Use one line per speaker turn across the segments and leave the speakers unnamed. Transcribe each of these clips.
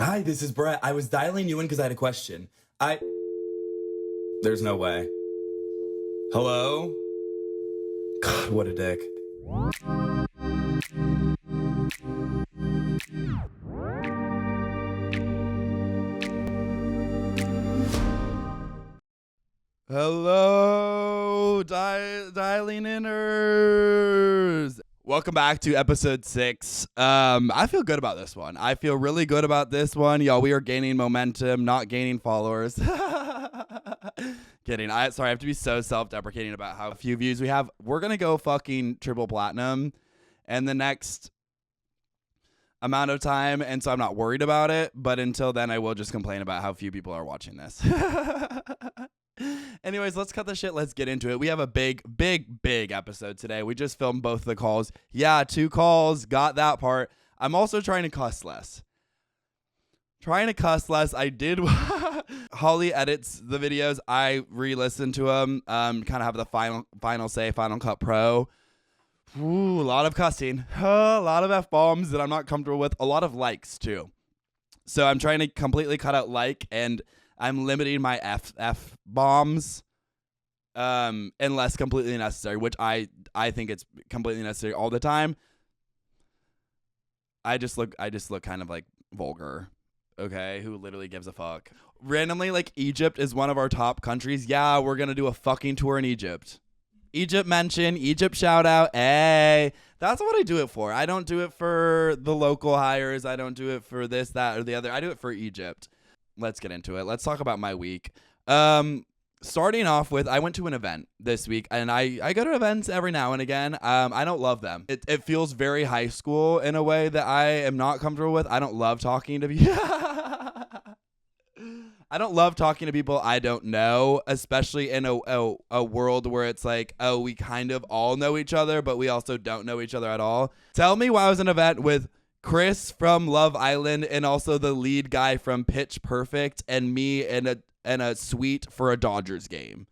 Hi, this is Brett. I was dialing you in because I had a question. There's no way. Hello? God, what a dick. Hello, dialing inners. Welcome back to episode 6. I feel good about this one. I feel really good about this one. Y'all, we are gaining momentum, not gaining followers. Kidding. Sorry, I have to be so self-deprecating about how few views we have. We're going to go fucking triple platinum in the next amount of time, and so I'm not worried about it. But until then, I will just complain about how few people are watching this. Anyways, let's cut the shit. Let's get into it. We have a big episode today. We just filmed both the calls. Yeah, 2 calls. Got that part. I'm also trying to cuss less. I did. Holly edits the videos. I re-listen to them. Kind of have the Final Cut Pro. Ooh, a lot of cussing. A lot of F-bombs that I'm not comfortable with. A lot of likes, too. So I'm trying to completely cut out and I'm limiting my F-bombs unless completely necessary, which I think it's completely necessary all the time. I just look kind of like vulgar. Okay, who literally gives a fuck? Randomly, like, Egypt is one of our top countries. Yeah, we're going to do a fucking tour in Egypt. Egypt mention, Egypt shout out. Hey, that's what I do it for. I don't do it for the local hires. I don't do it for this, that, or the other. I do it for Egypt. Let's get into it. Let's talk about my week. Starting off with, I went to an event this week, and I go to events every now and again. I don't love them. It feels very high school in a way that I am not comfortable with. I don't love talking to people. I don't love talking to people I don't know, especially in a world where it's like, oh, we kind of all know each other, but we also don't know each other at all. Tell me why I was in an event with Chris from Love Island and also the lead guy from Pitch Perfect and me in a suite for a Dodgers game.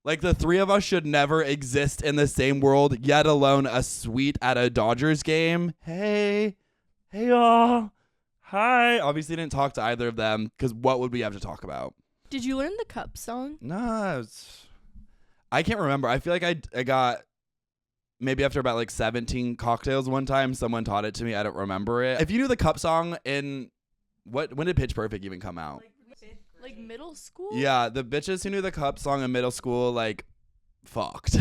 Like, the 3 of us should never exist in the same world, yet alone a suite at a Dodgers game. Hey y'all. Hi. Obviously didn't talk to either of them because what would we have to talk about?
Did you learn the Cup song?
No, I can't remember. I feel like I got maybe after about like 17 cocktails one time, someone taught it to me. I don't remember it. If you knew the Cup song when did Pitch Perfect even come out?
Like middle school?
Yeah, the bitches who knew the Cup song in middle school, like, fucked.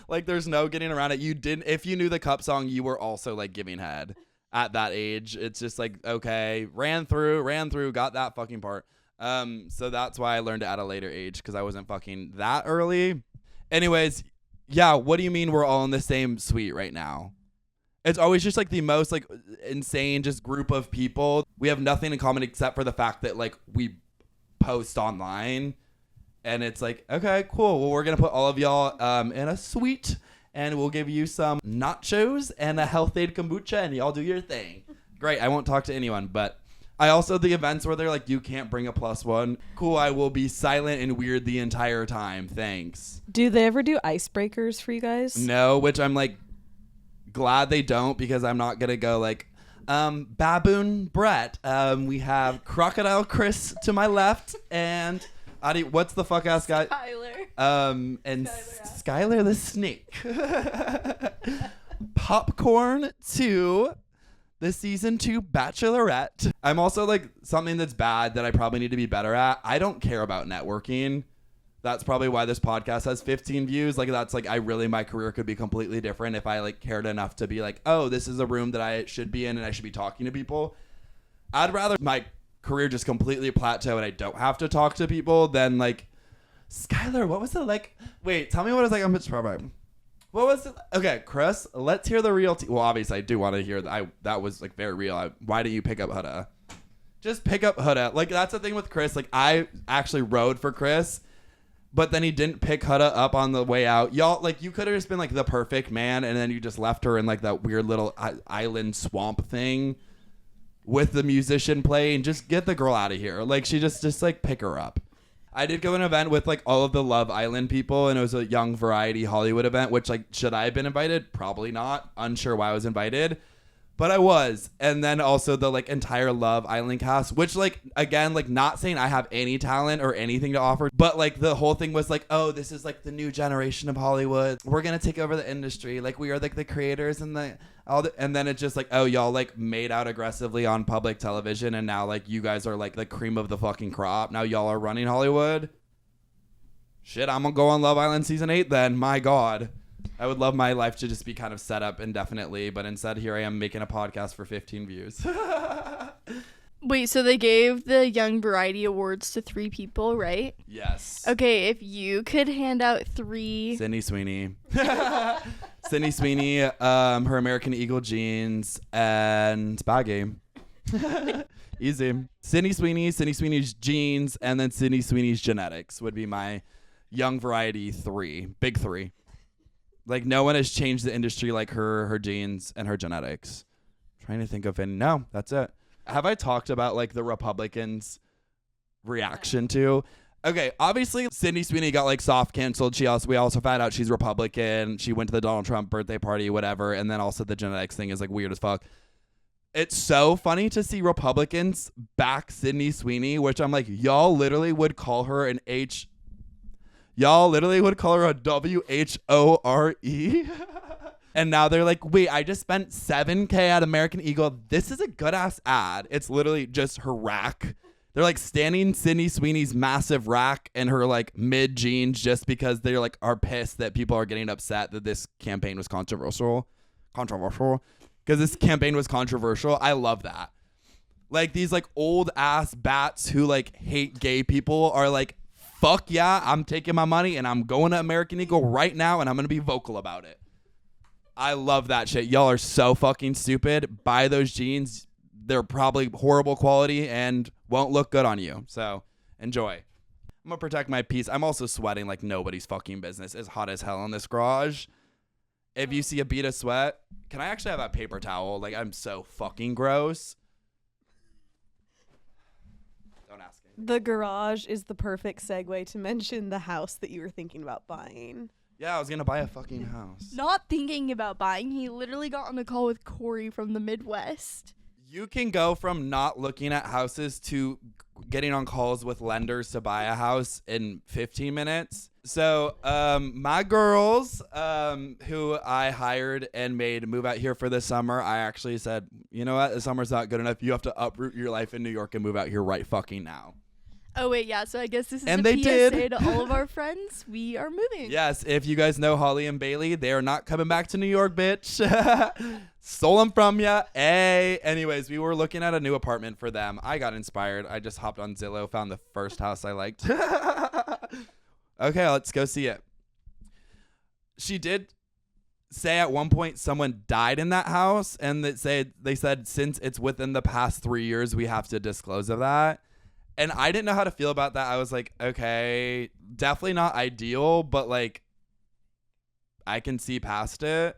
Like, there's no getting around it. If you knew the Cup song, you were also like giving head at that age. It's just like, okay, ran through, got that fucking part. So that's why I learned it at a later age, because I wasn't fucking that early. Anyways, yeah, what do you mean we're all in the same suite right now? It's always just like the most like insane just group of people. We have nothing in common except for the fact that like we post online, and it's like, okay, cool. Well, we're going to put all of y'all in a suite, and we'll give you some nachos and a health aid kombucha, and y'all do your thing. Great. I won't talk to anyone, but I also, the events where they're like, you can't bring a +1. Cool. I will be silent and weird the entire time. Thanks.
Do they ever do icebreakers for you guys?
No, which I'm like glad they don't, because I'm not going to go like, Baboon Brett. We have Crocodile Chris to my left, and what's the fuck ass guy?
Skylar.
And Skylar the Snake. Popcorn to the season 2 Bachelorette. I'm also like, something that's bad that I probably need to be better at. I don't care about networking. That's probably why this podcast has 15 views. Like, that's like, my career could be completely different if I like cared enough to be like, oh, this is a room that I should be in and I should be talking to people. I'd rather my career just completely plateau and I don't have to talk to people than like, Skylar, what was it like? Wait, tell me what it was like on Pitch Perfect. What was it? Okay, Chris, let's hear the real well, obviously I do want to hear that was like very real. Why didn't you pick up Huda? Just pick up Huda. Like, that's the thing with Chris. Like, I actually rode for Chris, but then he didn't pick Huda up on the way out. Y'all, like, you could have just been like the perfect man, and then you just left her in like that weird little island swamp thing with the musician playing. Just get the girl out of here. Like, she just like pick her up. I did go to an event with like all of the Love Island people, and it was a young variety Hollywood event, which, like, should I have been invited? Probably not. Unsure why I was invited. But I was. And then also the like entire Love Island cast, which like, again, like not saying I have any talent or anything to offer, but like the whole thing was like, oh, this is like the new generation of Hollywood. We're going to take over the industry. Like we are like the creators and and then it's just like, oh, y'all like made out aggressively on public television. And now like you guys are like the cream of the fucking crop. Now y'all are running Hollywood. Shit, I'm going to go on Love Island season 8 then. My God. I would love my life to just be kind of set up indefinitely, but instead here I am making a podcast for 15 views.
Wait, so they gave the Young Variety Awards to 3 people, right?
Yes.
Okay, if you could hand out 3...
Sydney Sweeney. Sydney Sweeney, her American Eagle jeans, and Bad Game. Easy. Sydney Sweeney's jeans, and then Sydney Sweeney's genetics would be my Young Variety 3. Big 3. Like, no one has changed the industry like her jeans, and her genetics. I'm trying to think of any. No, that's it. Have I talked about, like, the Republicans' reaction to? Okay, obviously, Sydney Sweeney got, like, soft canceled. We also found out she's Republican. She went to the Donald Trump birthday party, whatever. And then also the genetics thing is, like, weird as fuck. It's so funny to see Republicans back Sydney Sweeney, which I'm like, y'all literally would call her an Y'all literally would call her a WHORE. And now they're like, wait, I just spent $7,000 at American Eagle. This is a good ass ad. It's literally just her rack. They're like standing Sydney Sweeney's massive rack and her like mid jeans just because they're like are pissed that people are getting upset that this campaign was controversial. Because this campaign was controversial. I love that. Like these like old ass bats who like hate gay people are like, fuck yeah, I'm taking my money and I'm going to American Eagle right now and I'm going to be vocal about it. I love that shit. Y'all are so fucking stupid. Buy those jeans. They're probably horrible quality and won't look good on you. So enjoy. I'm going to protect my peace. I'm also sweating like nobody's fucking business. It's hot as hell in this garage. If you see a bead of sweat, can I actually have a paper towel? Like, I'm so fucking gross. Don't ask me.
The garage is the perfect segue to mention the house that you were thinking about buying.
Yeah, I was going to buy a fucking house.
Not thinking about buying. He literally got on a call with Corey from the Midwest.
You can go from not looking at houses to getting on calls with lenders to buy a house in 15 minutes. So my girls who I hired and made move out here for the summer, I actually said, you know what? The summer's not good enough. You have to uproot your life in New York and move out here right fucking now.
Oh, wait, yeah. So I guess this is
And
a
they
PSA
did.
to all of our friends. We are moving.
Yes, if you guys know Holly and Bailey, they are not coming back to New York, bitch. Stole them from ya. Hey. Anyways, we were looking at a new apartment for them. I got inspired. I just hopped on Zillow, found the first house I liked. Okay, let's go see it. She did say at one point someone died in that house, and they said since it's within the past 3 years, we have to disclose of that. And I didn't know how to feel about that. I was like, okay, definitely not ideal, but like I can see past it.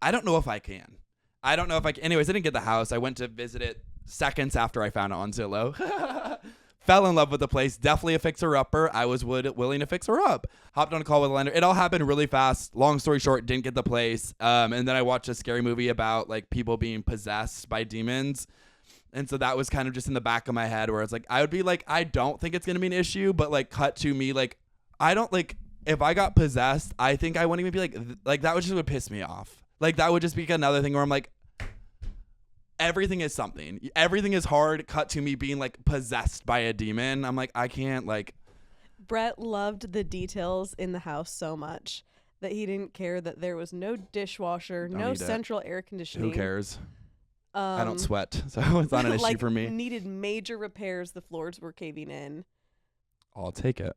I don't know if I can. Anyways, I didn't get the house. I went to visit it seconds after I found it on Zillow. Fell in love with the place. Definitely a fixer-upper. I was willing to fix her up. Hopped on a call with a lender. It all happened really fast. Long story short, didn't get the place. And then I watched a scary movie about like people being possessed by demons. And so that was kind of just in the back of my head where it's like, I would be like, I don't think it's going to be an issue, but like cut to me, like, I don't like, if I got possessed, I think I wouldn't even be like that would piss me off. Like that would just be another thing where I'm like, everything is something. Everything is hard. Cut to me being like possessed by a demon. I'm like, I can't like.
Brett loved the details in the house so much that he didn't care that there was no dishwasher, no central air conditioning.
Who cares? I don't sweat, so it's not an issue for me.
Needed major repairs. The floors were caving in.
I'll take it.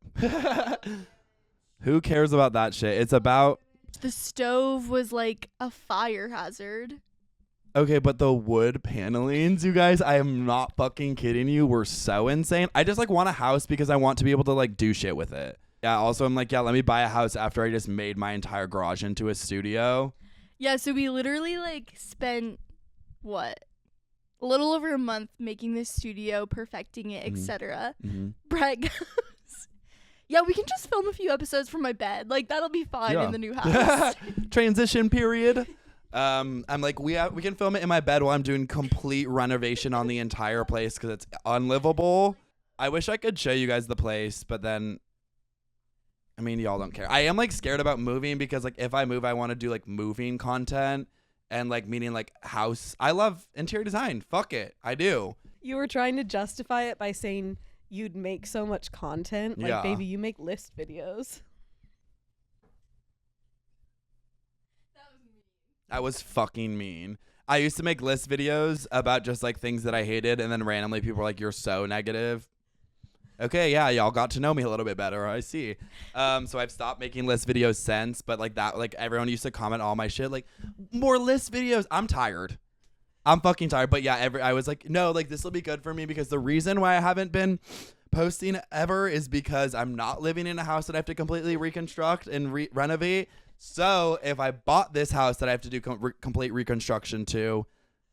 Who cares about that shit? It's about...
The stove was like a fire hazard.
Okay, but the wood panelings, you guys, I am not fucking kidding you, were so insane. I just like want a house because I want to be able to like do shit with it. Yeah, also I'm like, yeah, let me buy a house after I just made my entire garage into a studio.
Yeah, so we literally like spent... a little over a month making this studio, perfecting it, etc. Brett goes, yeah, we can just film a few episodes from my bed. Like, that'll be fine in the new house.
Transition period. I'm like, we can film it in my bed while I'm doing complete renovation on the entire place because it's unlivable. I wish I could show you guys the place, but then, I mean, y'all don't care. I am like scared about moving because like if I move, I want to do like moving content and like meaning like house. I love interior design. Fuck it. I do.
You were trying to justify it by saying you'd make so much content. Like,
Yeah.
baby, you make list videos.
That was fucking mean. I used to make list videos about just like things that I hated, and then randomly people were like, "You're so negative." Okay, yeah, y'all got to know me a little bit better. I see. So I've stopped making list videos since, but like that, like everyone used to comment all my shit, like more list videos. I'm tired. I'm fucking tired. But yeah, I was like, no, like this will be good for me because the reason why I haven't been posting ever is because I'm not living in a house that I have to completely reconstruct and renovate. So if I bought this house that I have to do complete reconstruction to,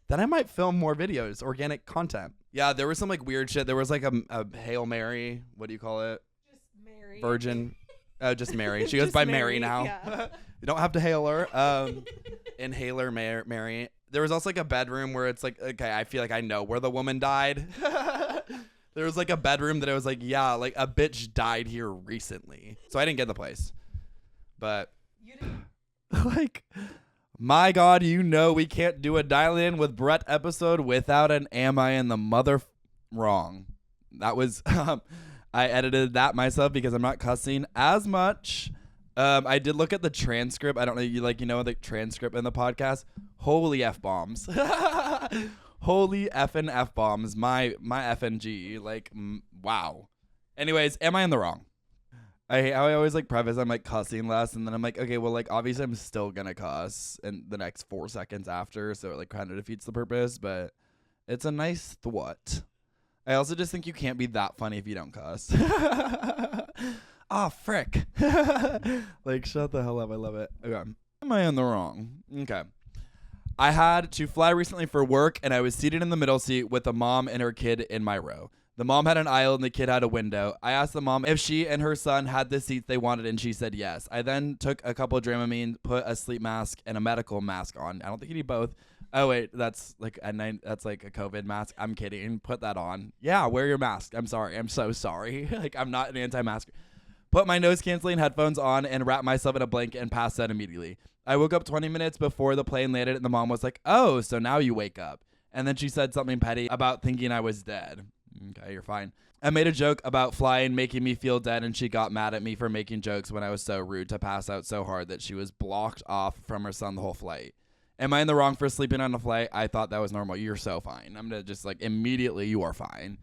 then I might film more videos, organic content. Yeah, there was some like weird shit. There was like a Hail Mary. What do you call it?
Just Mary.
Virgin. Oh, just Mary. She goes
Just
by
Mary,
Mary now.
yeah.
You don't have to hail her. Inhaler Mary. There was also like a bedroom where it's like, okay, I feel like I know where the woman died. There was like a bedroom that I was like, yeah, like a bitch died here recently. So I didn't get the place. But
You didn't.
like, my God, you know we can't do a Dial In with Brett episode without an Am I in the Mother Wrong. That was, I edited that myself because I'm not cussing as much. I did look at the transcript. I don't know, you know the transcript in the podcast. Holy F-bombs. Holy effing F-bombs. My FNG. Like, wow. Anyways, am I in the wrong? I always like preface I'm like cussing less, and then I'm like, okay, well, like obviously I'm still gonna cuss in the next 4 seconds after, so it like kind of defeats the purpose, but it's a nice thought. I also just think you can't be that funny if you don't cuss. Ah, frick. Like, shut the hell up. I love it. Okay. Am I in the wrong? Okay. I had to fly recently for work, and I was seated in the middle seat with a mom and her kid in my row. The mom had an aisle and the kid had a window. I asked the mom if she and her son had the seats they wanted, and she said yes. I then took a couple of Dramamine, put a sleep mask and a medical mask on. I don't think you need both. Oh wait, that's like a COVID mask. I'm kidding. Put that on. Yeah, wear your mask. I'm sorry. I'm so sorry. Like, I'm not an anti-masker. Put my noise-canceling headphones on and wrapped myself in a blanket and passed out immediately. I woke up 20 minutes before the plane landed, and the mom was like, "Oh, so now you wake up." And then she said something petty about thinking I was dead. Okay, you're fine. I made a joke about flying making me feel dead, and she got mad at me for making jokes when I was so rude to pass out so hard that she was blocked off from her son the whole flight. Am I in the wrong for sleeping on a flight? I thought that was normal. You're so fine. I'm going to just like immediately, you are fine.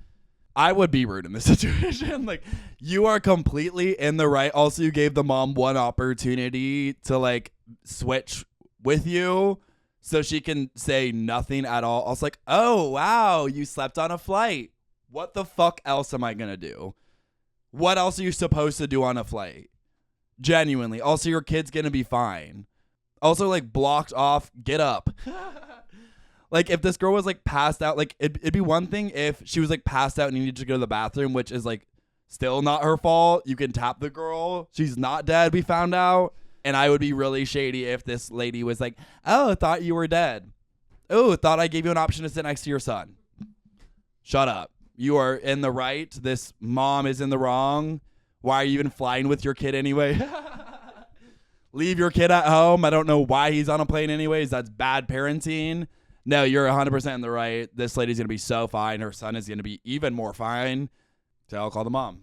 I would be rude in this situation. Like, you are completely in the right. Also, you gave the mom one opportunity to like switch with you so she can say nothing at all. I was like, oh, wow, you slept on a flight. What the fuck else am I going to do? What else are you supposed to do on a flight? Genuinely. Also, your kid's going to be fine. Also, like, blocked off, get up. Like, if this girl was, like, passed out, like, it'd be one thing if she was, like, passed out and you needed to go to the bathroom, which is, like, still not her fault. You can tap the girl. She's not dead, we found out. And I would be really shady if this lady was like, oh, thought you were dead. Oh, thought I gave you an option to sit next to your son. Shut up. You are in the right. This mom is in the wrong. Why are you even flying with your kid anyway? Leave your kid at home. I don't know why he's on a plane anyways. That's bad parenting. No, you're 100% in the right. This lady's going to be so fine. Her son is going to be even more fine. So I'll call the mom.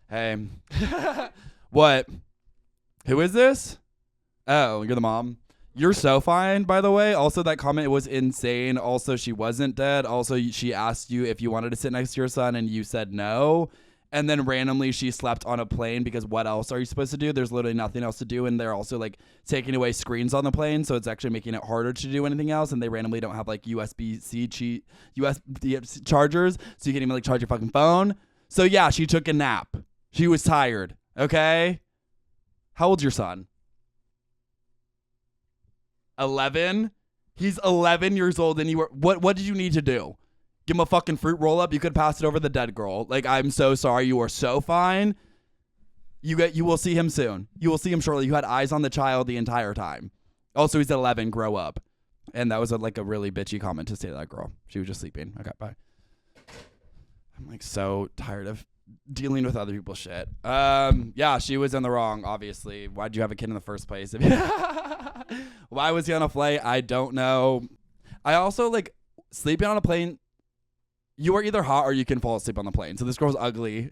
Hey. What? Who is this? Oh, you're the mom. You're so fine, by the way. Also, that comment was insane. Also, she wasn't dead. Also, she asked you if you wanted to sit next to your son, and you said no. And then randomly she slept on a plane because what else are you supposed to do? There's literally nothing else to do. And they're also like taking away screens on the plane. So it's actually making it harder to do anything else. And they randomly don't have like USB-C chargers. So you can't even like charge your fucking phone. So yeah, she took a nap. She was tired. Okay. How old's your son? 11. He's 11 years old. And you were, what did you need to do? Give him a fucking fruit roll up. You could pass it over the dead girl. Like, I'm so sorry. You are so fine. You will see him soon. You will see him shortly. You had eyes on the child the entire time. Also, he's 11. Grow up. And that was like a really bitchy comment to say to that girl. She was just sleeping. Okay, bye. I'm like so tired of dealing with other people's shit. Yeah, she was in the wrong, obviously. Why'd you have a kid in the first place? Why was he on a flight? I don't know. I also like sleeping on a plane. You are either hot or you can fall asleep on the plane. So this girl's ugly.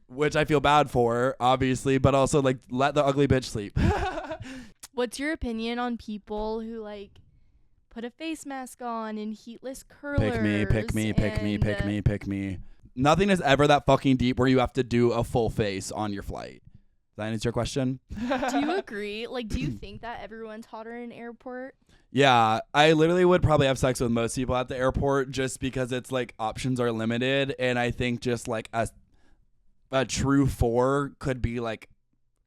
Which I feel bad for, obviously, but also like let the ugly bitch sleep.
What's your opinion on people who like put a face mask on and heatless curlers?
Pick me. Nothing is ever that fucking deep where you have to do a full face on your flight. That answers your question?
Do you agree? Like, do you think that everyone's hotter in an airport?
Yeah, I literally would probably have sex with most people at the airport just because it's like options are limited. And I think just like a true 4 could be like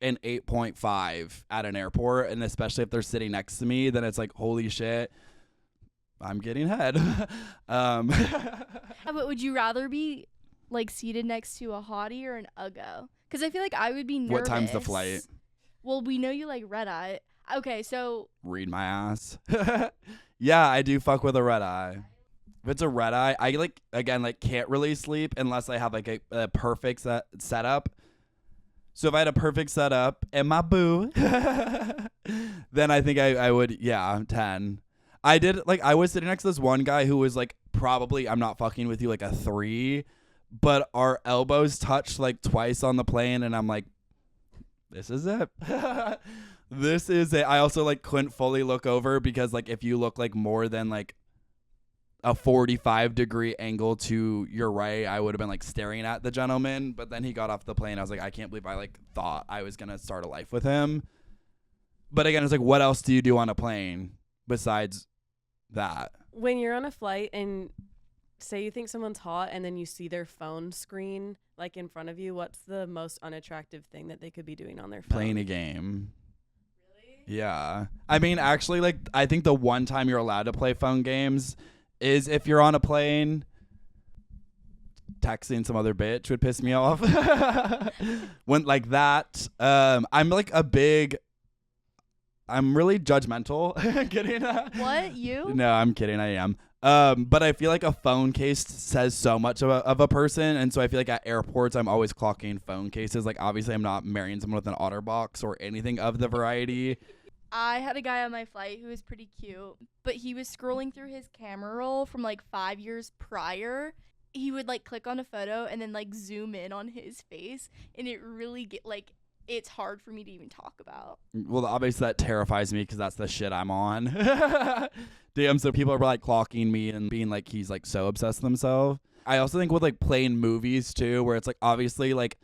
an 8.5 at an airport. And especially if they're sitting next to me, then it's like, holy shit, I'm getting head.
But would you rather be like seated next to a hottie or an uggo? Because I feel like I would be nervous.
What time's the flight?
Well, we know you like red eye. Okay, so
read my ass. Yeah, I do fuck with a red eye. If it's a red eye, I like again like can't really sleep unless I have like a perfect setup. So if I had a perfect setup and my boo, then I think I would, 10. I was sitting next to this one guy who was like probably, I'm not fucking with you, like a 3, but our elbows touched like twice on the plane and I'm like, this is it. This is it. I also like couldn't fully look over because like if you look like more than like a 45-degree angle to your right, I would have been like staring at the gentleman. But then he got off the plane. I was like, I can't believe I like thought I was gonna start a life with him. But again, it's like, what else do you do on a plane besides that?
When you're on a flight and say you think someone's hot and then you see their phone screen like in front of you, what's the most unattractive thing that they could be doing on their phone?
Playing a game. Really? Yeah. I mean, actually, like, I think the one time you're allowed to play phone games is if you're on a plane. Texting some other bitch would piss me off. When like that, I'm really judgmental. Kidding.
What, you?
No, I'm kidding. I am. But I feel like a phone case says so much of a person, and so I feel like at airports I'm always clocking phone cases. Like obviously I'm not marrying someone with an OtterBox or anything of the variety.
I had a guy on my flight who was pretty cute, but he was scrolling through his camera roll from like 5 years prior. He would like click on a photo and then like zoom in on his face, and it really it's hard for me to even talk about.
Well, obviously that terrifies me because that's the shit I'm on. Damn, so people are like clocking me and being like he's like so obsessed with himself. I also think with like playing movies too, where it's like obviously like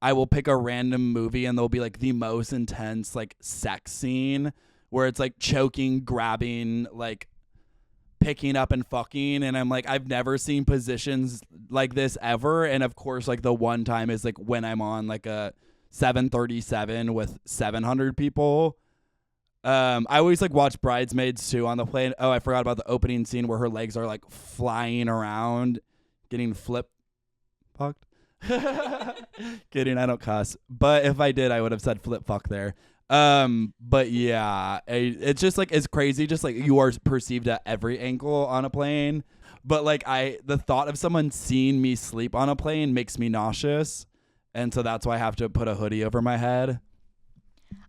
I will pick a random movie and there'll be like the most intense like sex scene where it's like choking, grabbing, like picking up and fucking, and I'm like, I've never seen positions like this ever. And of course, like the one time is like when I'm on like a 737 with 700 people. I always like watch Bridesmaids too on the plane. Oh, I forgot about the opening scene where her legs are like flying around, getting flip fucked. Kidding, I don't cuss. But if I did, I would have said flip fuck there. But yeah, it's just like, it's crazy. Just like you are perceived at every angle on a plane. But like the thought of someone seeing me sleep on a plane makes me nauseous. And so that's why I have to put a hoodie over my head.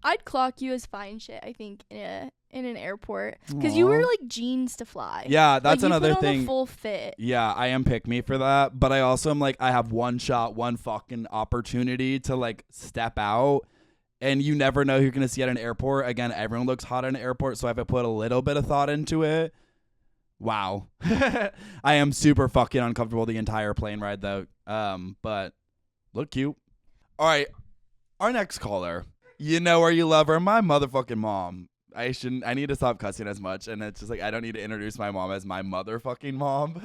I'd clock you as fine shit, I think, in an airport, because you wear like jeans to fly.
Yeah, that's
like,
another
you put on
thing.
A full fit.
Yeah, I am pick me for that, but I also am like, I have one shot, one fucking opportunity to like step out, and you never know who you're gonna see at an airport. Again, everyone looks hot at an airport, so I have to put a little bit of thought into it. Wow, I am super fucking uncomfortable the entire plane ride though. But look cute. All right, our next caller. You know her, you love her, my motherfucking mom. I need to stop cussing as much, and it's just like I don't need to introduce my mom as my motherfucking mom.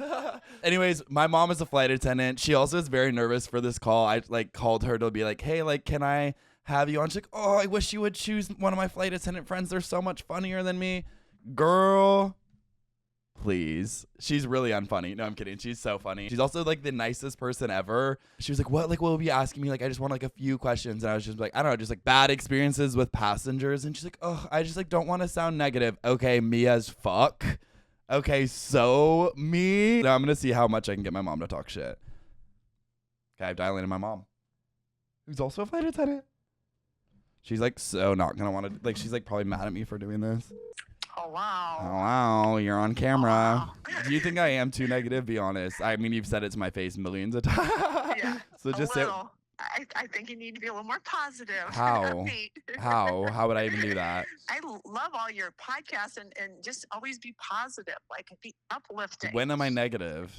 Anyways, my mom is a flight attendant. She also is very nervous for this call. I like called her to be like, hey, like, can I have you on? She's like, oh, I wish you would choose one of my flight attendant friends. They're so much funnier than me. Girl, please. She's really unfunny. No, I'm kidding. She's so funny. She's also like the nicest person ever. She was like, what will be asking me? Like, I just want like a few questions. And I was just like, I don't know, just like bad experiences with passengers. And she's like, oh, I just like don't want to sound negative. Okay, me as fuck. Okay, so me. Now I'm going to see how much I can get my mom to talk shit. Okay, I'm dialing in my mom, who's also a flight attendant. She's like so not going to want to, like, she's like probably mad at me for doing this.
Hello.
Hello, you're on camera. Do you think I am too negative? Be honest. I mean, you've said it to my face millions of times.
Yeah.
So just say,
I think you need to be a little more positive.
How? How would I even do that?
I love all your podcasts and just always be positive, like be uplifting.
When am I negative?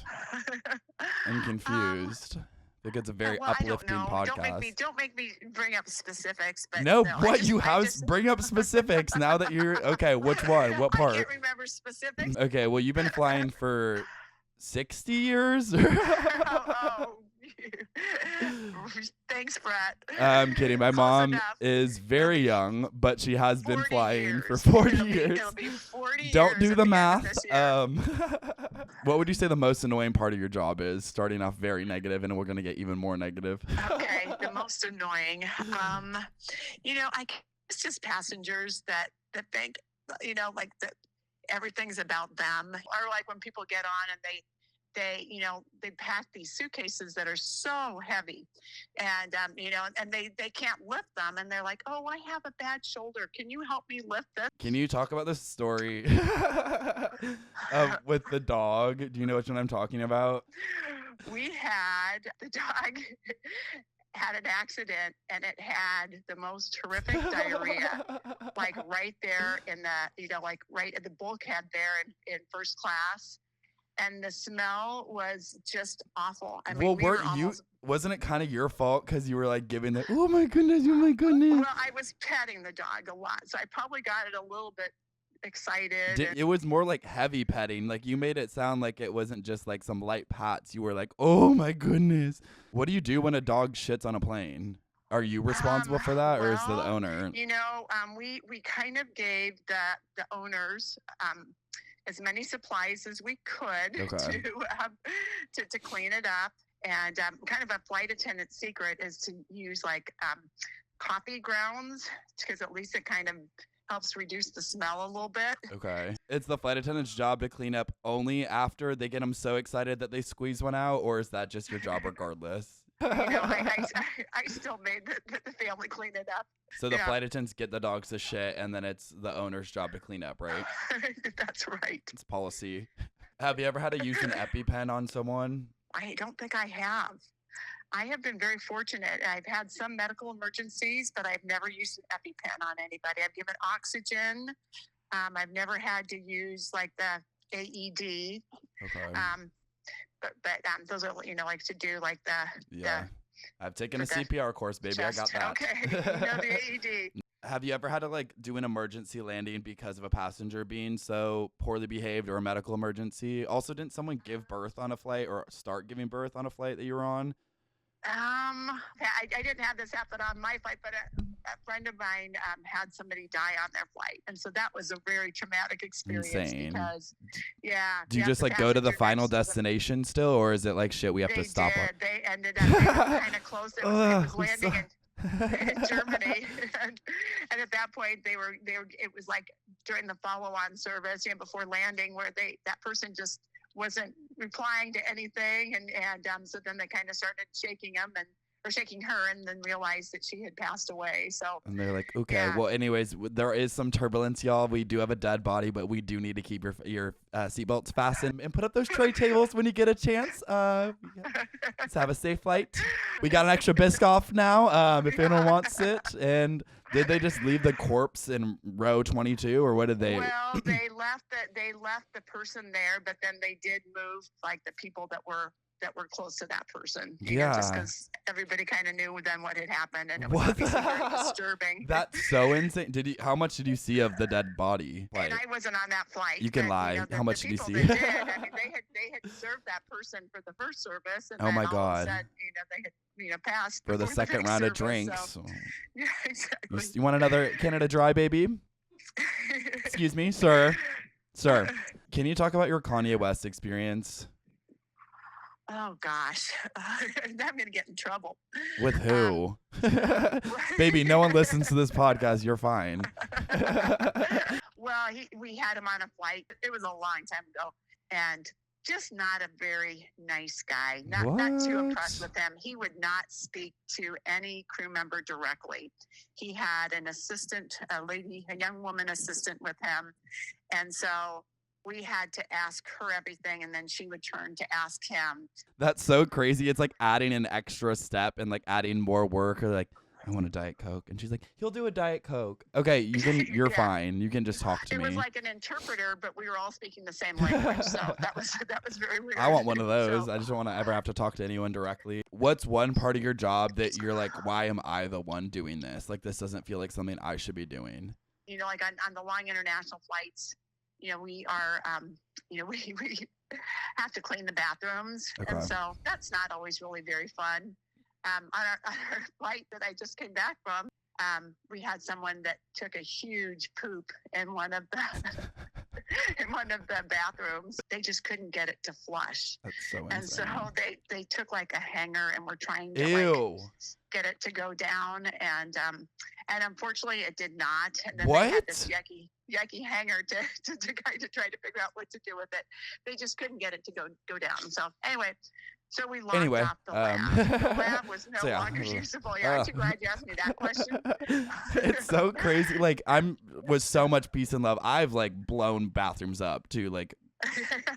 I'm confused. I think it's a very uplifting podcast.
Don't make me bring up specifics. But
no, what you have bring up specifics now that you're okay. Which one? What part?
I can't remember specifics.
Okay, well you've been flying for 60 years.
Thanks, Brett.
I'm kidding. My mom
enough.
is very young, but she has been
40
flying
years.
for 40
It'll
years.
be 40
Don't
years
do
at
the
end of
math.
this year.
What would you say the most annoying part of your job is? Starting off very negative, and we're going to get even more negative.
Okay, the most annoying. I guess it's just passengers that think, like that everything's about them, or like when people get on and they pack these suitcases that are so heavy, and and they can't lift them, and they're like, oh, I have a bad shoulder. Can you help me lift this?
Can you talk about this story with the dog? Do you know which one I'm talking about?
We had the dog had an accident, and it had the most horrific diarrhea, like right there in the, like right at the bulkhead there in first class. And the smell was just awful. I mean,
wasn't it kind of your fault because you were like giving the, oh my goodness.
Well, I was petting the dog a lot, so I probably got it a little bit excited.
It was more like heavy petting. Like you made it sound like it wasn't just like some light pats. You were like, oh my goodness. What do you do when a dog shits on a plane? Are you responsible for that, or is it the owner?
We kind of gave the owners as many supplies as we could to clean it up. And kind of a flight attendant secret is to use like coffee grounds, because at least it kind of helps reduce the smell a little bit. Okay.
It's the flight attendant's job to clean up only after they get them so excited that they squeeze one out, or is that just your job regardless?
I still made the family clean it up.
So the flight attendants get the dogs to shit, and then it's the owner's job to clean up, right?
That's right.
It's policy. Have you ever had to use an EpiPen on someone?
I don't think I have. I have been very fortunate. I've had some medical emergencies, but I've never used an EpiPen on anybody. I've given oxygen. I've never had to use like the AED. Okay. But those are, like to do like the
I've taken a CPR course, baby. I got that.
Okay. The AED.
Have you ever had to like do an emergency landing because of a passenger being so poorly behaved, or a medical emergency? Also, didn't someone give birth on a flight, or start giving birth on a flight that you were on?
I didn't have this happen on my flight, but a friend of mine had somebody die on their flight, and so that was a very traumatic experience.
Insane.
Because,
do you just like go to the final destination still, or is it like shit? We have to stop.
They ended up kind of close. It was landing in Germany, and at that point they were. It was like during the follow-on service, before landing, where that person just wasn't replying to anything, and so then they kind of started shaking her, and then realized that she had passed away. So, and they're like, okay, well, anyways, there is some turbulence, y'all. We do have a dead body, but we do need to keep your seatbelts fastened and put up those tray tables when you get a chance. Let's have a safe flight. We got an extra Biscoff now, if anyone wants it. And did they just leave the corpse in row 22, or what did they? Well, they left the person there, but then they did move like the people that were close to that person. Just because everybody kind of knew then what had happened, and it was obviously very disturbing. That's so insane. How much did you see of the dead body? Like, and I wasn't on that flight. You can lie. How much did you see? They had served that person for the first service, and then all of a sudden, they had passed for the second round of drinks. So. Yeah, exactly. You want another Canada Dry, baby? Excuse me, sir. Sir,
Can you talk about your Kanye West experience?
Oh gosh, I'm gonna get in trouble.
With who? Baby, no one listens to this podcast. You're fine.
Well, we had him on a flight. It was a long time ago, and just not a very nice guy. Not too impressed with him. He would not speak to any crew member directly. He had an assistant, a young woman assistant with him, and so we had to ask her everything, and then she would turn to ask him.
That's so crazy. It's like adding an extra step and like adding more work, or like, I want a Diet Coke. And she's like, he'll do a Diet Coke. Okay, you're
Yeah.
fine. You can just talk to
It
me.
was like an interpreter, but we were all speaking the same language, so that was very weird.
I want one of those.
So,
I just don't want to ever have to talk to anyone directly. What's one part of your job that you're like, why am I the one doing this? Like, this doesn't feel like something I should be doing.
like on the long international flights, we are, we have to clean the bathrooms.
Okay.
And so that's not always really very fun. On our flight that I just came back from, we had someone that took a huge poop in one of the bathrooms. They just couldn't get it to flush.
That's so insane.
And so they took like a hanger and were trying to
Ew.
get it to go down, and unfortunately it did not. And then
What?
they had this yucky hanger to kind of try to figure out what to do with it. They just couldn't get it to go down. So anyway, so we locked off the lab. The lab was no longer usable. Yeah, aren't you glad you asked me that question?
It's so crazy. Like, I'm with so much peace and love. I've like blown bathrooms up too, like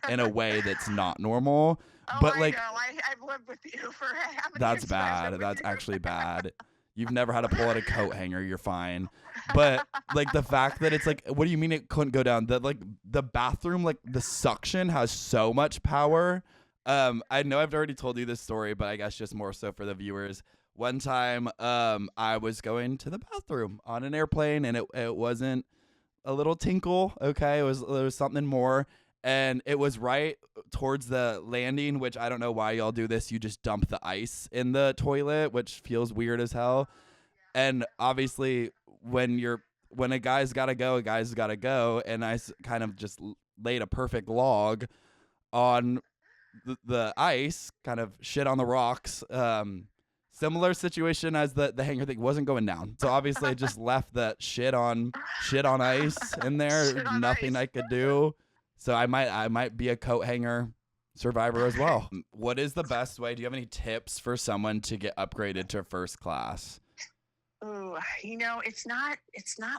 in a way that's not normal.
Oh,
But
I
like,
know. I've lived with you for how many
that's
years have I
bad.
lived with
That's
you?
actually bad. You've never had to pull out a coat hanger. You're fine. But like the fact that it's like, what do you mean it couldn't go down? That like the bathroom, like the suction has so much power. I know I've already told you this story, but I guess just more so for the viewers. One time, I was going to the bathroom on an airplane, and it wasn't a little tinkle. Okay, it was something more. And it was right towards the landing, which I don't know why y'all do this. You just dump the ice in the toilet, which feels weird as hell. And obviously, when a guy's got to go, a guy's got to go. And I kind of just laid a perfect log on the ice, kind of shit on the rocks. Similar situation as the hanger thing, wasn't going down. So obviously, I just left that shit on ice in there.
Shit on
Nothing
ice.
I could do. So I might be a coat hanger survivor as well. What is the best way? Do you have any tips for someone to get upgraded to first class?
Ooh, it's not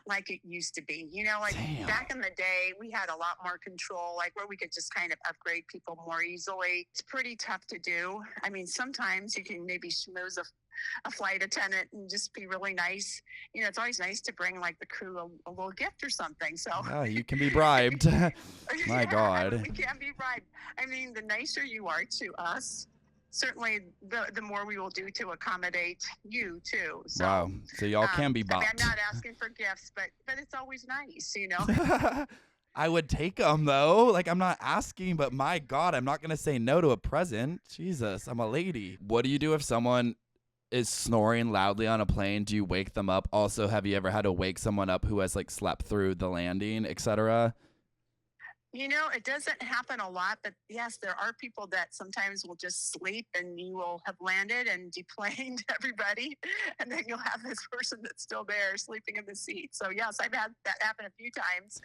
like it used to be. Like
Damn.
back in the day, we had a lot more control, like where we could just kind of upgrade people more easily. It's pretty tough to do. I mean, sometimes you can maybe schmooze a flight attendant and just be really nice. It's always nice to bring like the crew a little gift or something. So
Yeah, you can be bribed. My
Yeah,
God.
we can be bribed. I mean, the nicer you are to us, certainly the more we will do to accommodate you too. So,
Wow. So y'all can be
I
bought.
mean, I'm not asking for gifts, but it's always nice,
I would take them though. Like, I'm not asking, but my God, I'm not going to say no to a present. Jesus, I'm a lady. What do you do if someone is snoring loudly on a plane? Do you wake them up? Also, have you ever had to wake someone up who has like slept through the landing, etc.?
It doesn't happen a lot, but yes, there are people that sometimes will just sleep and you will have landed and deplaned everybody. And then you'll have this person that's still there sleeping in the seat. So yes, I've had that happen a few times.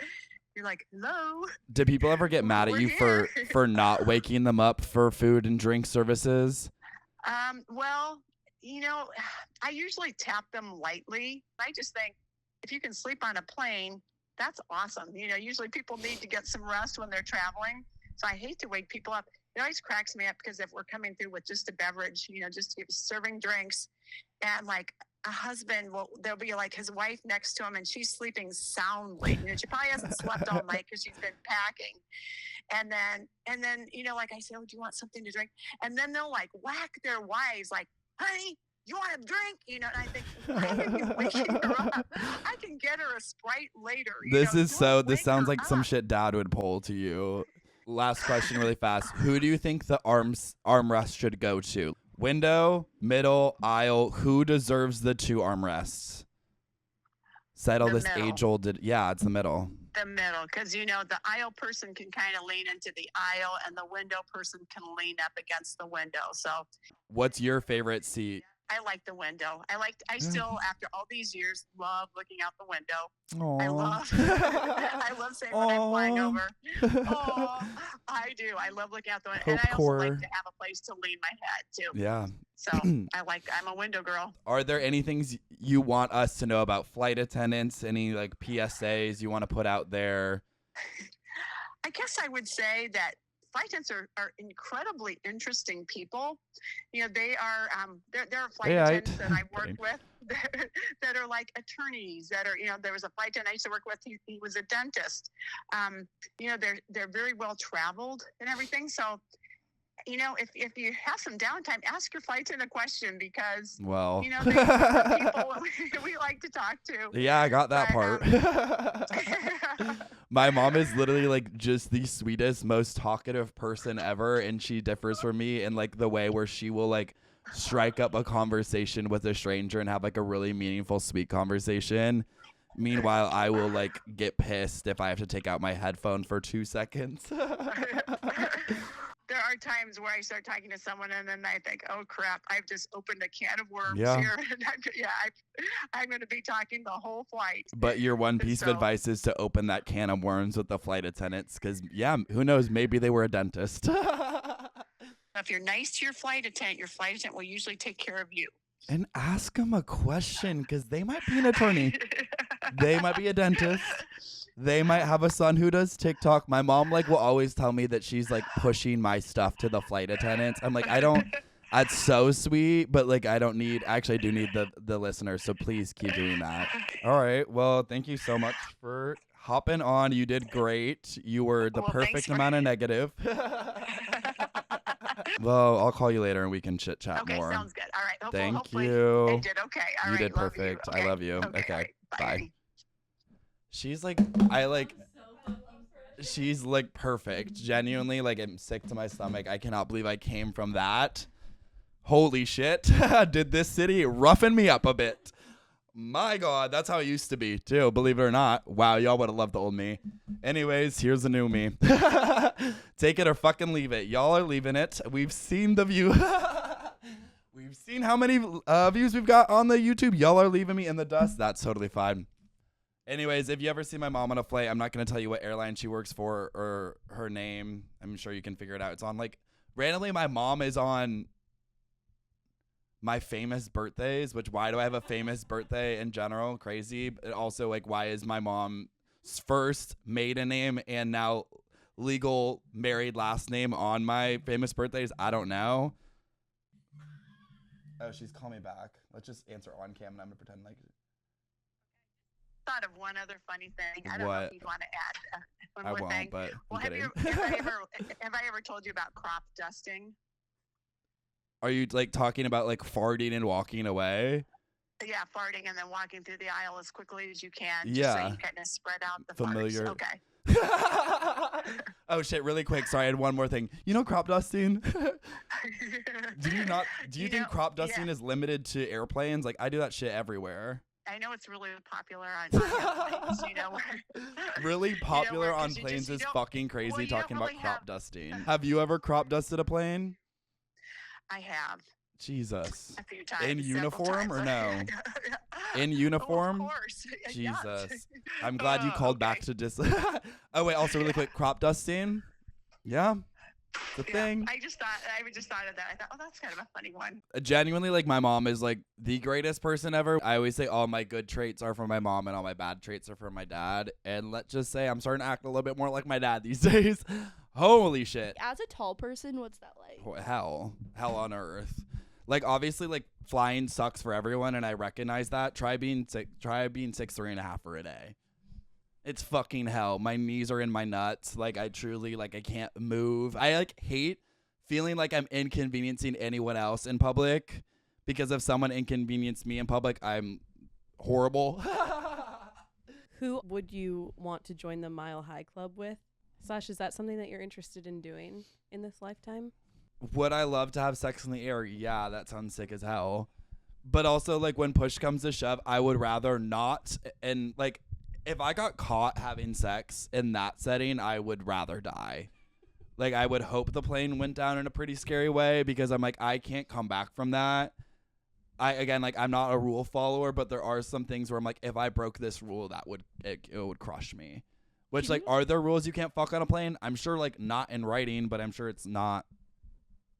You're like, hello.
Do people ever get mad at
We're
you
here.
for not waking them up for food and drink services?
Well, I usually tap them lightly. I just think if you can sleep on a plane, that's awesome. Usually people need to get some rest when they're traveling. So I hate to wake people up. It always cracks me up because if we're coming through with just a beverage, just serving drinks, and like a husband there'll be like his wife next to him and she's sleeping soundly. She probably hasn't slept all night because she's been packing. And then, like I say, oh, do you want something to drink? And then they'll like whack their wives like, honey, you want a drink? And I think, why are you waking her up? I can get her a Sprite later.
This
Don't
this
wake
sounds
her
like some
up.
shit dad would pull to you. Last question really fast. Who do you think the armrest should go to? Window, middle, aisle. Who deserves the 2 armrests? Settle
The
this
middle.
age-old. Yeah, it's the middle.
The middle, because you know the aisle person can kind of lean into the aisle, and the window person can lean up against the window. So
What's your favorite seat?
I like the window. I still, after all these years, love looking out the window.
Aww.
I love saying when I'm flying over. Oh, I do. I love looking out the window. And I also like to have a place to lean my head too.
Yeah.
So I'm a window girl.
Are there any things you want us to know about flight attendants? Any like PSAs you want to put out there?
I guess I would say that flight attendants are incredibly interesting people. You know, they are there are flight attendants that I work with that are like attorneys that are, you know, there was a flight attendant I used to work with, he was a dentist. You know, they're very well traveled and everything. So, you know, if you have some downtime, ask your flight attendant a question, because you know, they're people we like to talk to.
Yeah, I got that part. My mom is literally like just the sweetest, most talkative person ever, and she differs from me in like the way where she will like strike up a conversation with a stranger and have like a really meaningful, sweet conversation. Meanwhile, I will like get pissed if I have to take out my headphone for 2 seconds.
There are times where I start talking to someone and then I think, oh crap, I've just opened a can of worms here. And I'm going to be talking the whole flight.
But your one piece of advice is to open that can of worms with the flight attendants, because who knows, maybe they were a dentist.
If you're nice to your flight attendant will usually take care of you.
And ask them a question, because they might be an attorney. They might be a dentist. They might have a son who does TikTok. My mom like will always tell me that she's like pushing my stuff to the flight attendants. I'm like, that's so sweet, but like I do need the listeners, so please keep doing that. All right. Well, thank you so much for hopping on. You did great. You were the perfect amount of negative. Well, I'll call you later and we can chit chat more.
Okay, sounds good. All right.
Thank you.
I did okay. All right.
You did perfect.
Okay.
I love you. Okay.
Right.
Bye. She's like, she's like perfect. Genuinely, like I'm sick to my stomach. I cannot believe I came from that. Holy shit. Did this city roughen me up a bit? My God, that's how it used to be too, believe it or not. Wow, y'all would have loved the old me. Anyways, here's the new me. Take it or fucking leave it. Y'all are leaving it. We've seen the view. We've seen how many views we've got on the YouTube. Y'all are leaving me in the dust. That's totally fine. Anyways, if you ever see my mom on a flight, I'm not going to tell you what airline she works for or her name. I'm sure you can figure it out. It's on like, randomly my mom is on my famous birthdays, which why do I have a famous birthday in general? Crazy. But also like, why is my mom's first maiden name and now legal married last name on my famous birthdays? I don't know. Oh, she's calling me back. Let's just answer on cam and I'm going to pretend like...
Thought of one other funny thing. I don't know if you'd want to add one more thing.
But
well, have I ever told you about crop dusting?
Are you like talking about like farting and walking away?
Yeah, farting and then walking through the aisle as quickly as you can.
Yeah.
Just so you kind of spread out the
familiar.
Farts. Okay.
Oh shit, really quick. Sorry, I had one more thing. You know crop dusting? Do you think crop dusting is limited to airplanes? Like I do that shit everywhere.
I know it's really popular on airplanes, you know.
Really popular on planes is fucking crazy talking about crop dusting. Have you ever crop dusted a plane?
I have.
Jesus.
A few times.
In uniform or no? In uniform?
Oh, of course.
Jesus.
Yes.
I'm glad you called back to just... Oh, wait, also really quick, crop dusting? Yeah. The thing.
I just thought of that. I thought, oh, that's kind of a funny one.
Genuinely, like my mom is like the greatest person ever. I always say all my good traits are from my mom and all my bad traits are from my dad. And let's just say I'm starting to act a little bit more like my dad these days. Holy shit.
As a tall person, what's that like?
Hell on earth. Like obviously, like flying sucks for everyone, and I recognize that. Try being 6'3.5" for a day. It's fucking hell. My knees are in my nuts. Like I truly I can't move. I like hate feeling like I'm inconveniencing anyone else in public, because if someone inconvenienced me in public, I'm horrible.
Who would you want to join the Mile High Club with? Slash, is that something that you're interested in doing in this lifetime?
Would I love to have sex in the air? Yeah, that sounds sick as hell. But also like when push comes to shove, I would rather not. And like if I got caught having sex in that setting, I would rather die. Like, I would hope the plane went down in a pretty scary way because I'm like, I can't come back from that. I'm not a rule follower, but there are some things where I'm like, if I broke this rule, it would crush me. Which, like, are there rules you can't fuck on a plane? I'm sure, like, not in writing, but I'm sure it's not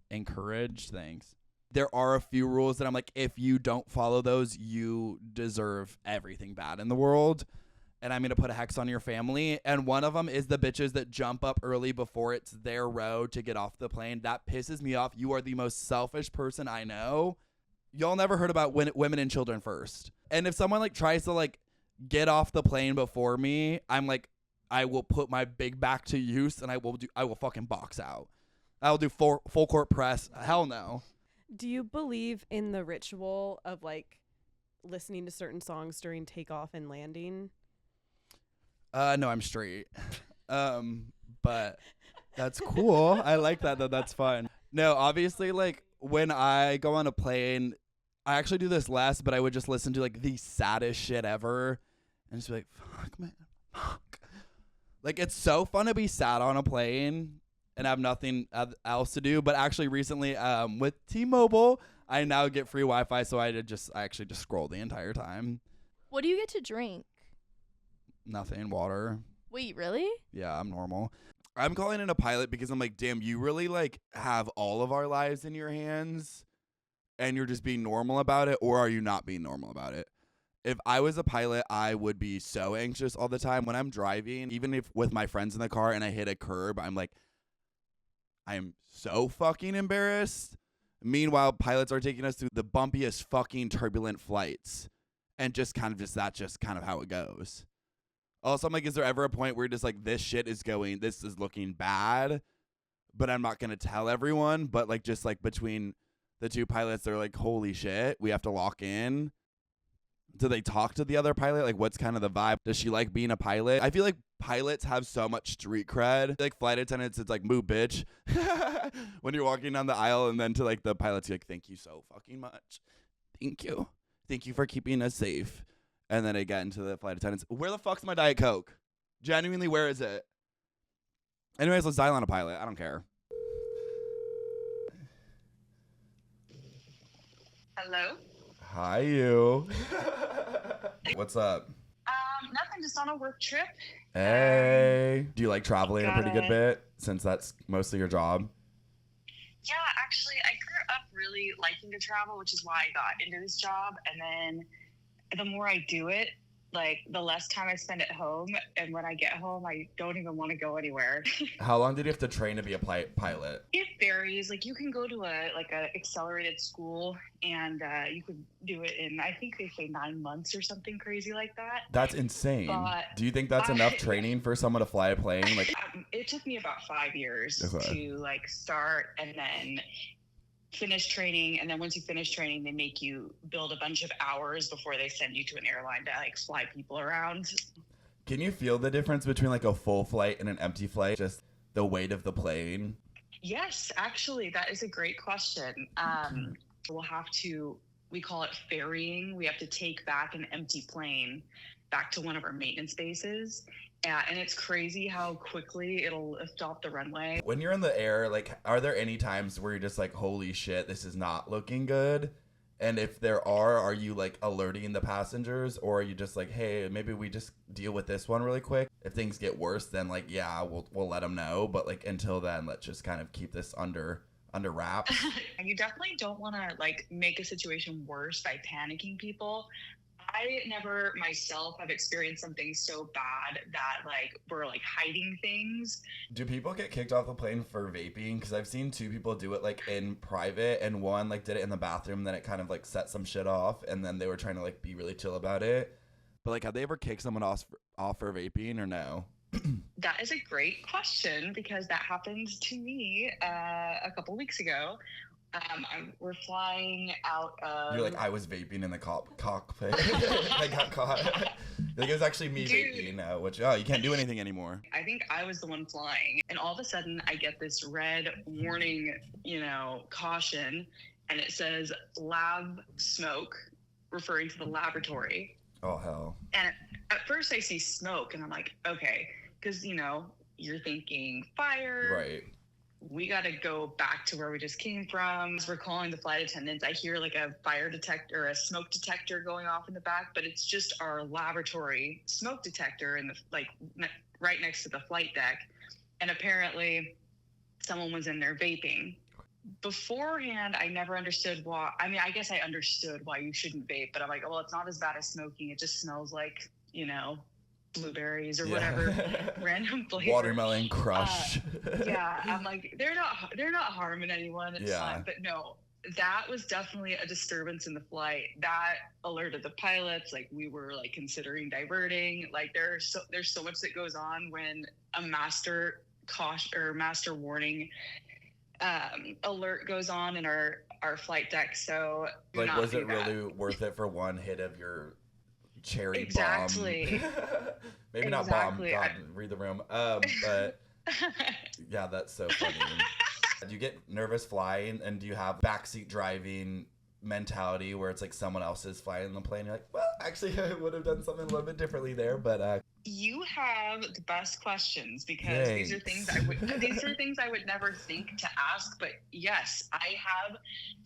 encouraged. Thanks. There are a few rules that I'm like, if you don't follow those, you deserve everything bad in the world. And I'm going to put a hex on your family. And one of them is the bitches that jump up early before it's their row to get off the plane. That pisses me off. You are the most selfish person I know. Y'all never heard about women and children first. And if someone like tries to like get off the plane before me, I'm like, I will put my big back to use and I will fucking box out. I'll do full court press. Hell no.
Do you believe in the ritual of like listening to certain songs during takeoff and landing?
No, I'm straight. But that's cool. I like that though. That's fun. No, obviously, like when I go on a plane, I actually do this less, but I would just listen to like the saddest shit ever and just be like, fuck, man, fuck. Like, it's so fun to be sad on a plane and have nothing else to do. But actually recently, with T-Mobile, I now get free Wi-Fi, so I actually just scroll the entire time.
What do you get to drink?
Nothing. Water.
Wait, really?
Yeah, I'm normal. I'm calling in a pilot because I'm like, damn, you really like have all of our lives in your hands and you're just being normal about it, or are you not being normal about it? If I was a pilot, I would be so anxious all the time when I'm driving, even if with my friends in the car and I hit a curb, I'm like, I'm so fucking embarrassed. Meanwhile, pilots are taking us through the bumpiest fucking turbulent flights and that's just kind of how it goes. Also, I'm like, is there ever a point where you're just like, this is looking bad, but I'm not going to tell everyone, but like, just like between the two pilots, they're like, holy shit, we have to lock in. Do they talk to the other pilot? Like, what's kind of the vibe? Does she like being a pilot? I feel like pilots have so much street cred. Like flight attendants, it's like, move, bitch. When you're walking down the aisle, and then to like the pilots, you're like, thank you so fucking much. Thank you. Thank you for keeping us safe. And then I get into the flight attendants. Where the fuck's my Diet Coke? Genuinely, where is it? Anyways, let's dial on a pilot. I don't care.
Hello?
Hi, you. What's up?
Nothing, just on a work trip.
Hey. Do you like traveling a pretty good bit since that's mostly your job?
Yeah, actually, I grew up really liking to travel, which is why I got into this job. And then the more I do it, like the less time I spend at home. And when I get home, I don't even want to go anywhere.
How long did you have to train to be a pilot?
It varies. Like you can go to a accelerated school and you could do it in, I think they say 9 months or something crazy like that.
That's insane.
But
do you think that's enough training for someone to fly a plane? Like,
it took me about 5 years to like start and then finish training, and then once you finish training, they make you build a bunch of hours before they send you to an airline to like fly people around.
Can you feel the difference between like a full flight and an empty flight? Just the weight of the plane?
Yes, actually, that is a great question. We call it ferrying. We have to take back an empty plane back to one of our maintenance bases. And it's crazy how quickly it'll lift off the runway.
When you're in the air, like, are there any times where you're just like, holy shit, this is not looking good? And if there are you like alerting the passengers, or are you just like, hey, maybe we just deal with this one really quick? If things get worse, then like, yeah, we'll let them know. But like, until then, let's just kind of keep this under wraps.
And you definitely don't want to like make a situation worse by panicking people. I never myself have experienced something so bad that like we're like hiding things.
Do people get kicked off the plane for vaping? Because I've seen 2 people do it like in private, and one like did it in the bathroom, then it kind of like set some shit off, and then they were trying to like be really chill about it. But like, have they ever kicked someone off for vaping or no?
That is a great question, because that happened to me a couple weeks ago. We're flying out of...
You're like, I was vaping in the cockpit. I got caught. Like, it was actually me vaping, which, you can't do anything anymore.
I think I was the one flying. And all of a sudden, I get this red warning, caution, and it says lab smoke, referring to the laboratory.
Oh, hell.
And
at first I see smoke and I'm like, okay, because, you're thinking fire.
Right.
We got to go back to where we just came from. As we're calling the flight attendants, I hear like a fire detector, a smoke detector going off in the back, but it's just our laboratory smoke detector in the right next to the flight deck. And apparently someone was in there vaping. Beforehand, I never understood why. I mean, I guess I understood why you shouldn't vape, but I'm like, well, it's not as bad as smoking. It just smells like, blueberries or whatever random flavor.
Watermelon crush.
Yeah, I'm like, they're not harming anyone. It's fine. But no, that was definitely a disturbance in the flight. That alerted the pilots. Like, we were like considering diverting. Like, there's so much that goes on when a master caution or master warning alert goes on in our flight deck. So
like, was it really worth it for one hit of your cherry
exactly.
bomb? Maybe not bomb. God, read the room. But yeah, that's so funny. Do you get nervous flying, and do you have backseat driving mentality where it's like someone else is flying the plane? You're like, well, actually, I would have done something a little bit differently there, but
you have the best questions, because these are things I would never think to ask. But yes,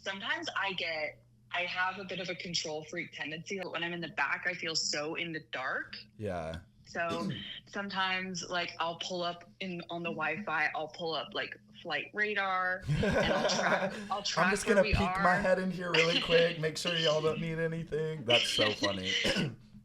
sometimes I have a bit of a control freak tendency. When I'm in the back, I feel so in the dark.
Yeah.
So sometimes, like, I'll pull up on the Wi-Fi. I'll pull up like flight radar, and I'll track.
I'm just gonna peek my head in here really quick, make sure y'all don't need anything. That's so funny.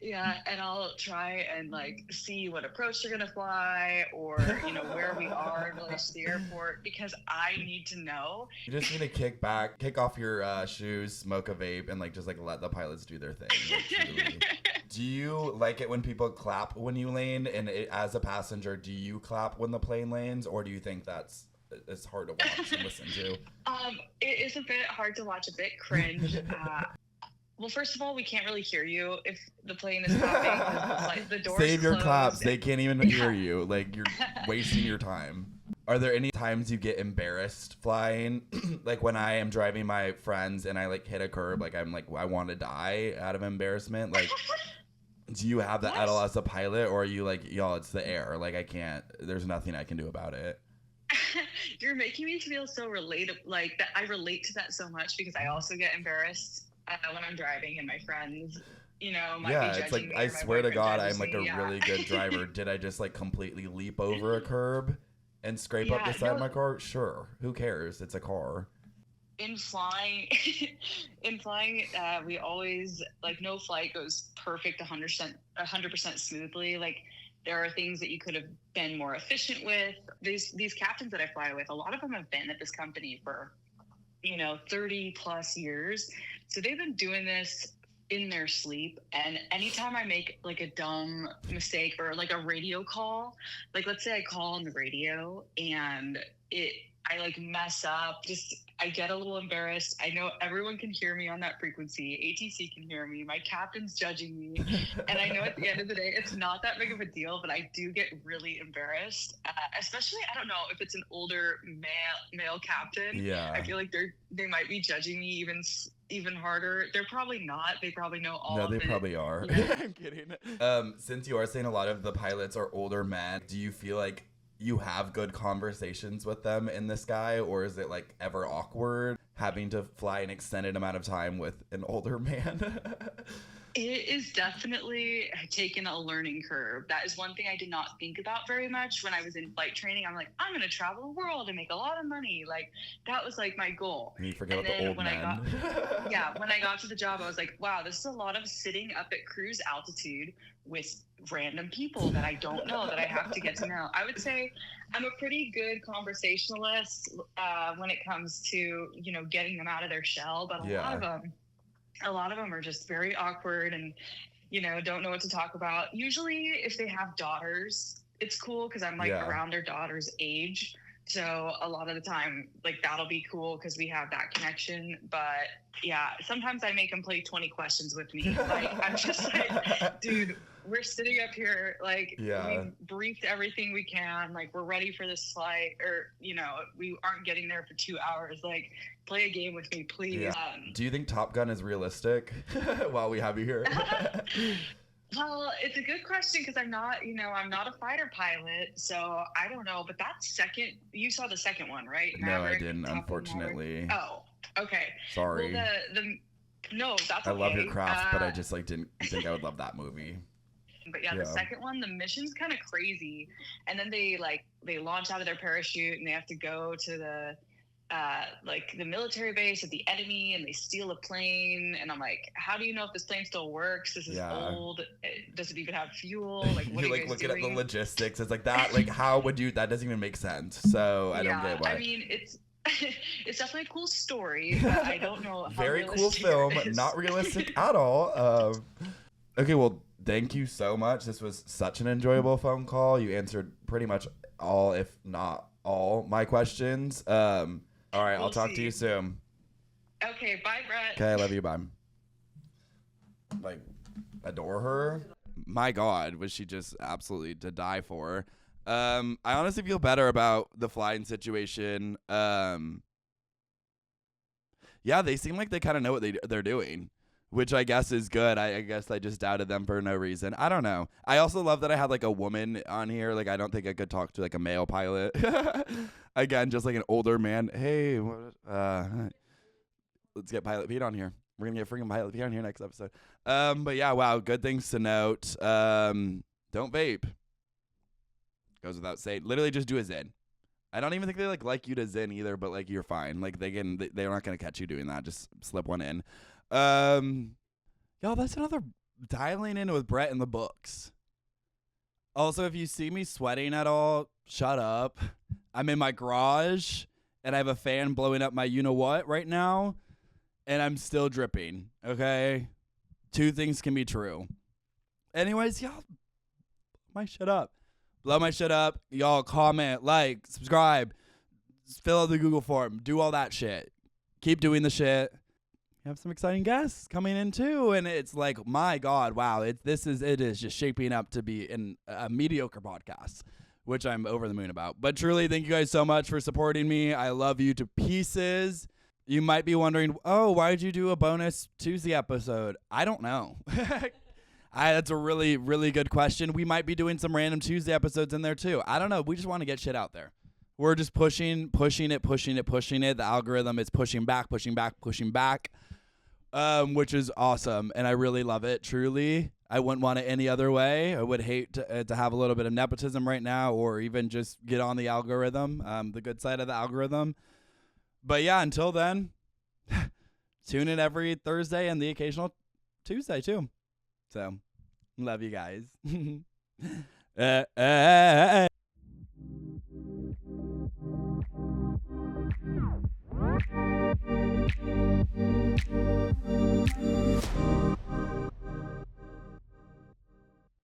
Yeah, and I'll try and like see what approach they're gonna fly, or where we are in relation to the airport, because I need to know.
You just need to kick off your shoes, smoke a vape, and like just like let the pilots do their thing. Like, do you like it when people clap when you land? And as a passenger, do you clap when the plane lands, or do you think it's hard to watch and listen to?
It is a bit hard to watch, a bit cringe. Well, first of all, we can't really hear you if the plane is clapping. Like, the doors
Save your
closed.
claps. They can't even hear you. Like, you're wasting your time. Are there any times you get embarrassed flying? Like, when I am driving my friends and I like hit a curb, like I'm like, I want to die out of embarrassment. Like, do you have that as a pilot, or are you like, y'all, it's the air. Like, I can't. There's nothing I can do about it.
You're making me feel so relatable. Like, that I relate to that so much, because I also get embarrassed when I'm driving, and my friends, might be judging
it's like,
me,
I swear to God, I'm like a
me.
really good driver. Did I just like completely leap over a curb and scrape up the side of my car? Sure. Who cares? It's a car.
In flying, we always, like, no flight goes perfect 100% smoothly. Like, there are things that you could have been more efficient with. These captains that I fly with, a lot of them have been at this company for 30 plus years. So they've been doing this in their sleep. And anytime I make like a dumb mistake or like a radio call, like let's say I call on the radio and I like mess up, I get a little embarrassed. I know everyone can hear me on that frequency. ATC can hear me. My captain's judging me. And I know at the end of the day, it's not that big of a deal, but I do get really embarrassed. Especially, I don't know, if it's an older male captain.
Yeah.
I feel like they might be judging me even harder. They're probably not. They probably know all of it.
No, they probably are.
Yeah.
I'm kidding. Since you are saying a lot of the pilots are older men, do you feel like you have good conversations with them in the sky, or is it like ever awkward having to fly an extended amount of time with an older man?
It is definitely taken a learning curve. That is one thing I did not think about very much when I was in flight training. I'm like, I'm going to travel the world and make a lot of money. Like, that was like my goal.
And you forget about the old men.
When I got to the job, I was like, wow, this is a lot of sitting up at cruise altitude with random people that I don't know, that I have to get to know. I would say I'm a pretty good conversationalist when it comes to, getting them out of their shell. But a lot of them are just very awkward and, don't know what to talk about. Usually if they have daughters, it's cool because I'm like around their daughter's age. So a lot of the time, like, that'll be cool because we have that connection. But yeah, sometimes I make them play 20 questions with me. Like, I'm just like, dude, we're sitting up here, like, we've briefed everything we can. Like, we're ready for this flight, or, we aren't getting there for 2 hours. Like, play a game with me, please.
Yeah. Do you think Top Gun is realistic while we have you here?
Well, it's a good question because I'm not, I'm not a fighter pilot, so I don't know. But you saw the second one, right?
No, I
Maverick,
didn't,
Top Gun
unfortunately.
Maverick. Oh, okay.
Sorry.
Well, no, that's okay.
I love your craft, but I just like didn't think I would love that movie.
But yeah, the second one, the mission's kind of crazy, and then they launch out of their parachute and they have to go to the the military base of the enemy, and they steal a plane. And I'm like, how do you know if this plane still works? This is old. Does it even have fuel? Like, what
You're
are you guys
looking
doing?
at the logistics. It's like that. Like, how would you? That doesn't even make sense. So I don't get why.
I mean, it's definitely a cool story, but I don't know. How
Very cool film, not realistic at all. Okay, well, thank you so much. This was such an enjoyable phone call. You answered pretty much all, if not all, my questions. All right, I'll talk to you soon.
Okay, bye, Brett.
Okay, I love you. Bye. Like, adore her. My God, was she just absolutely to die for? I honestly feel better about the flying situation. Yeah, they seem like they kind of know what they're doing, which I guess is good. I guess I just doubted them for no reason. I don't know. I also love that I had like a woman on here. Like, I don't think I could talk to like a male pilot. Again, just like an older man. Hey, let's get Pilot Pete on here. We're gonna get freaking Pilot Pete on here next episode. But yeah, wow, good things to note. Don't vape. Goes without saying. Literally, just do a Zen. I don't even think they like you to Zen either, but like you're fine. Like they're not gonna catch you doing that. Just slip one in. Y'all, that's another dialing in with Brett in the books. Also, if you see me sweating at all, shut up. I'm in my garage and I have a fan blowing up my you-know-what right now, and I'm still dripping, okay? Two things can be true. Anyways, y'all, my shit up. Blow my shit up. Y'all comment, like, subscribe, fill out the Google form, do all that shit. Keep doing the shit. We have some exciting guests coming in too, and it's like, my God, wow, it is just shaping up to be a mediocre podcast, which I'm over the moon about. But truly, thank you guys so much for supporting me. I love you to pieces. You might be wondering, oh, why did you do a bonus Tuesday episode? I don't know. That's a really, really good question. We might be doing some random Tuesday episodes in there too. I don't know. We just want to get shit out there. We're just pushing it. The algorithm is pushing back, which is awesome. And I really love it, truly. I wouldn't want it any other way. I would hate to have a little bit of nepotism right now, or even just get on the algorithm, the good side of the algorithm. But yeah, until then, tune in every Thursday and the occasional Tuesday too. So, love you guys.